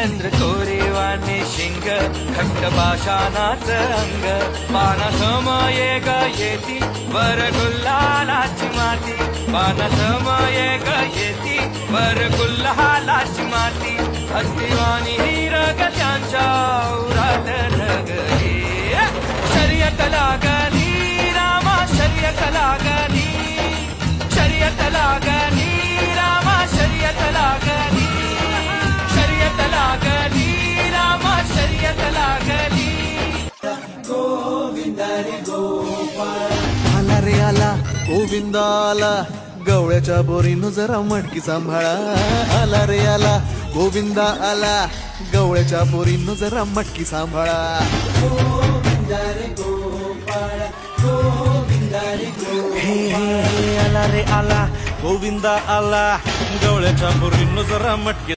चंद्र कोरेवाने शिंग खट्ट पाषाणाच अंग पाना समये ग येती वर गुल्हालाची माती पाना समये ग येती वर गुल्हालाची माती हस्तिवानी हिरग त्यांच्या उरात ढगली शर्यत लागली रामा शर्यत लागली शर्यत लागली रामा शर्यत लागली शर्यत लागली रामा शर्यत लागली गोविंदा रे गोपाळ आला रे आला गोविंदा आला गवळ्याच्या बोरीनं जरा मटकी सांभाळा आला रे आला गोविंदा आला गवळ्याच्या बोरीनं जरा मटकी सांभाळा गोविंदा रे गोपाळ गोविंदा रे गोपाळ हे हे हे आला रे आला गोविंदा आला गवळ्याच्या बोरीनं जरा मटकी